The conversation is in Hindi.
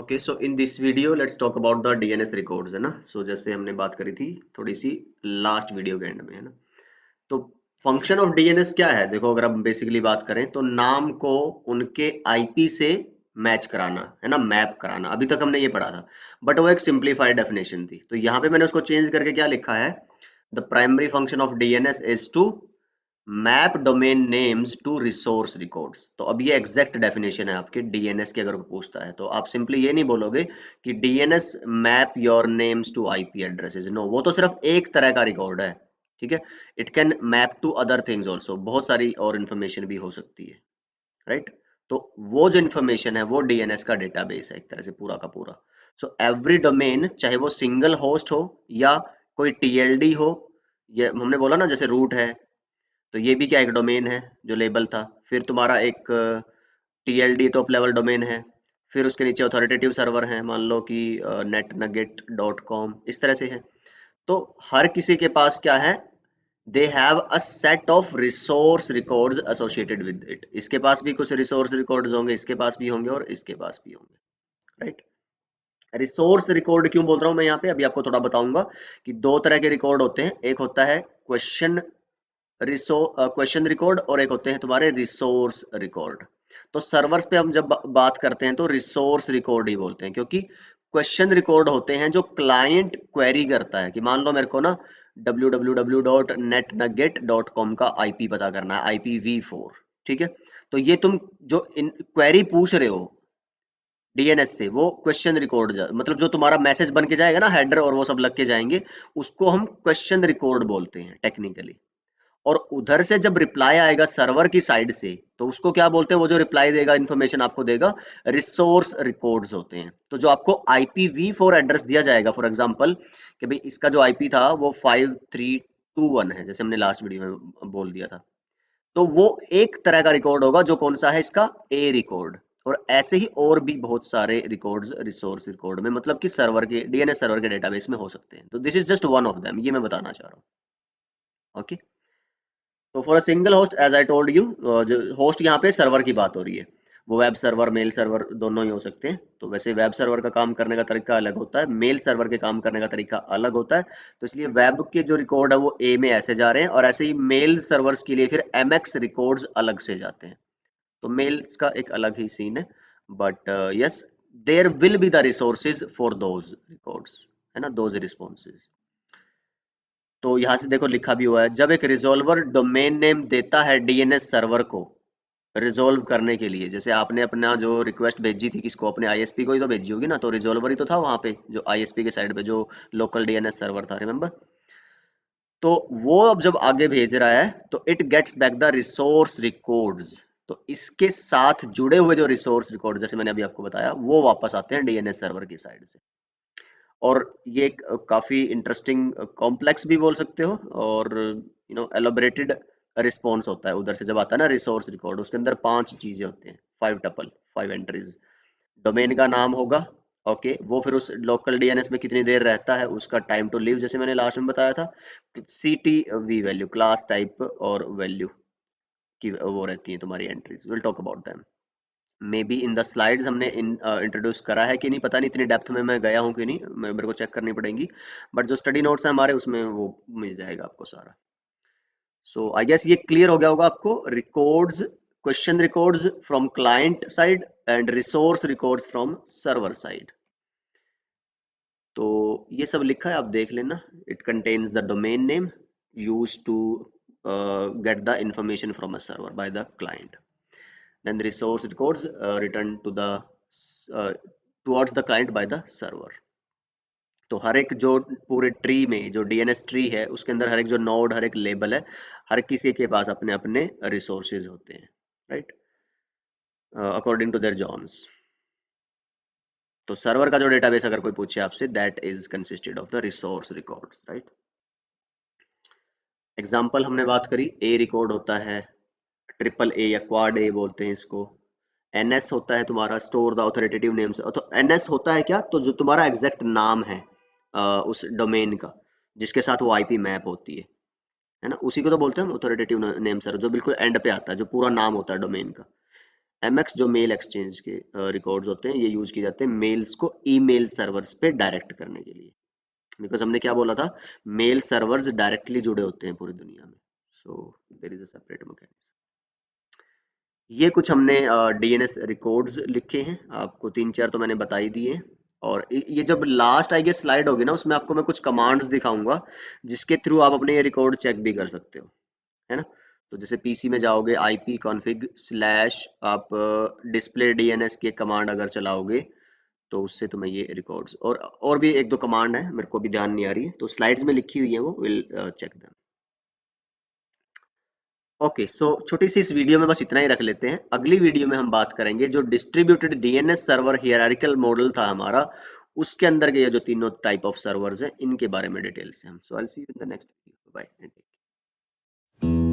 Okay, so in this video let's talk about the DNS records, है ना। जैसे हमने बात करी थी थोड़ी सी लास्ट वीडियो के एंड में, है ना। तो फंक्शन ऑफ डीएनएस क्या है? देखो, अगर हम बेसिकली बात करें तो नाम को उनके आईपी से मैच कराना, है ना, मैप कराना। अभी तक हमने ये पढ़ा था, बट वो एक सिंप्लीफाइड डेफिनेशन थी। तो यहाँ पे मैंने उसको चेंज करके क्या लिखा है, the primary function of DNS is to map domain names to resource records. तो अब ये एग्जैक्ट डेफिनेशन है आपके डीएनएस की। अगर कोई पूछता है तो आप सिंपली ये नहीं बोलोगे कि DNS map your names to IP addresses. No, वो तो सिर्फ एक तरह का रिकॉर्ड है, ठीक है। It can map to other things also, बहुत सारी और इंफॉर्मेशन भी हो सकती है, राइट। तो वो जो इंफॉर्मेशन है वो डीएनएस का डेटाबेस है एक तरह से पूरा का पूरा। सो एवरी डोमेन, चाहे वो सिंगल होस्ट हो या कोई टीएलडी हो, ये हमने बोला ना, जैसे रूट है, तो ये भी क्या एक डोमेन है जो लेबल था। फिर तुम्हारा एक टीएलडी टॉप लेवल डोमेन है। फिर उसके नीचे अथॉरिटेटिव सर्वर है, मान लो कि netnugget.com, इस तरह से है। तो हर किसी के पास क्या है, they have a set of resource records associated with it. इसके पास भी कुछ रिसोर्स रिकॉर्ड्स होंगे, इसके पास भी होंगे और इसके पास भी होंगे, राइट। रिसोर्स रिकॉर्ड क्यों बोल रहा हूं मैं यहाँ पे, अभी आपको थोड़ा बताऊंगा कि दो तरह के रिकॉर्ड होते हैं। एक होता है क्वेश्चन रिकॉर्ड और एक होते हैं तुम्हारे रिसोर्स रिकॉर्ड। तो सर्वर्स पे हम जब बात करते हैं तो रिसोर्स रिकॉर्ड ही बोलते हैं, क्योंकि क्वेश्चन रिकॉर्ड होते हैं जो क्लाइंट क्वेरी करता है कि मान लो मेरे को ना www.netnugget.com का आईपी पता करना है, IPv4, ठीक है। तो ये तुम जो क्वेरी पूछ रहे हो डीएनएस से, वो क्वेश्चन रिकॉर्ड, मतलब जो तुम्हारा मैसेज बन के जाएगा ना, हेडर और वो सब लग के जाएंगे, उसको हम क्वेश्चन रिकॉर्ड बोलते हैं टेक्निकली। और उधर से जब रिप्लाई आएगा सर्वर की साइड से, तो उसको क्या बोलते हैं, वो जो रिप्लाई देगा, इन्फॉर्मेशन आपको देगा, रिसोर्स रिकॉर्ड्स होते हैं। तो जो आपको IPv4 एड्रेस दिया जाएगा, फॉर एग्जांपल कि भाई इसका जो आईपी था वो 5321 है, जैसे हमने लास्ट वीडियो में बोल दिया था। तो वो एक तरह का रिकॉर्ड होगा जो कौन सा है, इसका ए रिकॉर्ड। और ऐसे ही और भी बहुत सारे रिकॉर्ड्स रिसोर्स रिकॉर्ड में, मतलब कि सर्वर के डीएनएस सर्वर के डेटाबेस में हो सकते हैं। तो this is just one of them, ये मैं बताना चाह रहा हूँ। ओके, तो for a single host, as I told you, जो होस्ट यहाँ पे सर्वर की बात हो रही है, वो वेब सर्वर मेल सर्वर दोनों ही हो सकते हैं। तो वैसे वेब सर्वर का काम करने का तरीका अलग होता है, मेल सर्वर के काम करने का तरीका अलग होता है। तो इसलिए वेब के जो रिकॉर्ड है वो ए में ऐसे जा रहे हैं, और ऐसे ही मेल सर्वर्स के लिए फिर MX रिकॉर्ड्स अलग से जाते हैं। तो मेल्स का एक अलग ही सीन है। But yes, there will be the resources for those records, है ना, दोज रिस्पॉन्सेज। तो यहाँ से देखो लिखा भी हुआ है, जब एक रिजॉल्वर डोमेन नेम देता है डीएनएस सर्वर को रिजोल्व करने के लिए, जैसे आपने अपना जो रिक्वेस्ट भेजी थी किसको, अपने आईएसपी को ही तो भेजी होगी ना, तो रिजोल्वर ही तो था वहां पे, जो आईएसपी के साइड पे जो लोकल डीएनएस सर्वर था, रिमेम्बर। तो वो अब जब आगे भेज रहा है तो it gets back the resource records. तो इसके साथ जुड़े हुए जो रिसोर्स रिकॉर्ड, जैसे मैंने अभी आपको बताया, वो वापस आते हैं डीएनएस सर्वर की साइड से। और ये एक काफी इंटरेस्टिंग कॉम्प्लेक्स भी बोल सकते हो, और एलोबरेटेड रिस्पॉन्स होता है उधर से जब आता है ना रिसोर्स रिकॉर्ड। उसके अंदर 5 चीजें होती हैं, 5 टपल, 5 एंट्रीज। डोमेन का नाम होगा, ओके, वो फिर उस लोकल डीएनएस में कितनी देर रहता है, उसका टाइम टू लिव, जैसे मैंने लास्ट में बताया था। CTV वैल्यू, क्लास टाइप और वैल्यू की वो रहती है तुम्हारी entries. Will talk about them may be in the slides. हमने इंट्रोड्यूस करा है कि नहीं पता नहीं, इतनी डेप्थ में मैं गया हूँ कि नहीं, मेरे को चेक करनी पड़ेगी। बट जो स्टडी नोट्स है हमारे, उसमें वो मिल जाएगा आपको सारा। सो आई गेस ये क्लियर हो गया होगा आपको। Records, question records from client side and resource records from server side. तो ये सब लिखा है, आप देख लेना। It contains the domain name use to get the information from a server by the client, then the resource records return to the towards the client by the server। तो हर एक जो पूरे ट्री में, जो डीएनएस ट्री है, उसके अंदर हर एक जो नोड, हर एक लेबल है, हर किसी के पास अपने अपने रिसोर्सेज होते हैं, right, according to their jobs. तो सर्वर का जो डेटाबेस अगर कोई पूछे आपसे, that is consisted of the resource records, right. Example हमने बात करी, ए रिकॉर्ड होता है, ट्रिपल ए या क्वाड ए बोलते हैं इसको। एनएस होता है तुम्हारा स्टोर द ऑथोरिटेटिव नेम्स। तो एनएस होता है क्या, तो जो तुम्हारा एग्जैक्ट नाम है उस डोमेन का, जिसके साथ वो आईपी मैप होती है ना, उसी को तो बोलते हैं हम ऑथोरिटेटिव नेम सर, जो बिल्कुल एंड पे आता है, जो पूरा नाम होता है डोमेन का। एमएक्स जो मेल एक्सचेंज के रिकॉर्ड्स होते हैं, ये यूज किए जाते हैं मेल्स को ईमेल सर्वर्स पे डायरेक्ट करने के लिए। बिकॉज हमने क्या बोला था, मेल सर्वर्स डायरेक्टली जुड़े होते हैं पूरी दुनिया में, so there is a separate mechanism. ये कुछ हमने डीएनएस रिकॉर्ड्स लिखे हैं, आपको 3-4 तो मैंने बता ही दिए हैं। और ये जब लास्ट आई गेस स्लाइड होगी ना, उसमें आपको मैं कुछ कमांड्स दिखाऊंगा जिसके थ्रू आप अपने ये रिकॉर्ड चेक भी कर सकते हो, है ना। तो जैसे पीसी में जाओगे IP config स्लैश आप डिस्प्ले डीएनएस की एक कमांड अगर चलाओगे, तो उससे तुम्हें ये रिकॉर्ड्स और भी एक दो कमांड है, मेरे को भी ध्यान नहीं आ रही है, तो स्लाइड्स में लिखी हुई है, वो विल चेक देम। ओके, सो छोटी सी इस वीडियो में बस इतना ही रख लेते हैं। अगली वीडियो में हम बात करेंगे जो distributed DNS server hierarchical model था हमारा, उसके अंदर के ये जो तीनों टाइप ऑफ सर्वर्स हैं, इनके बारे में डिटेल से हम। So I will see you in the next video. Bye.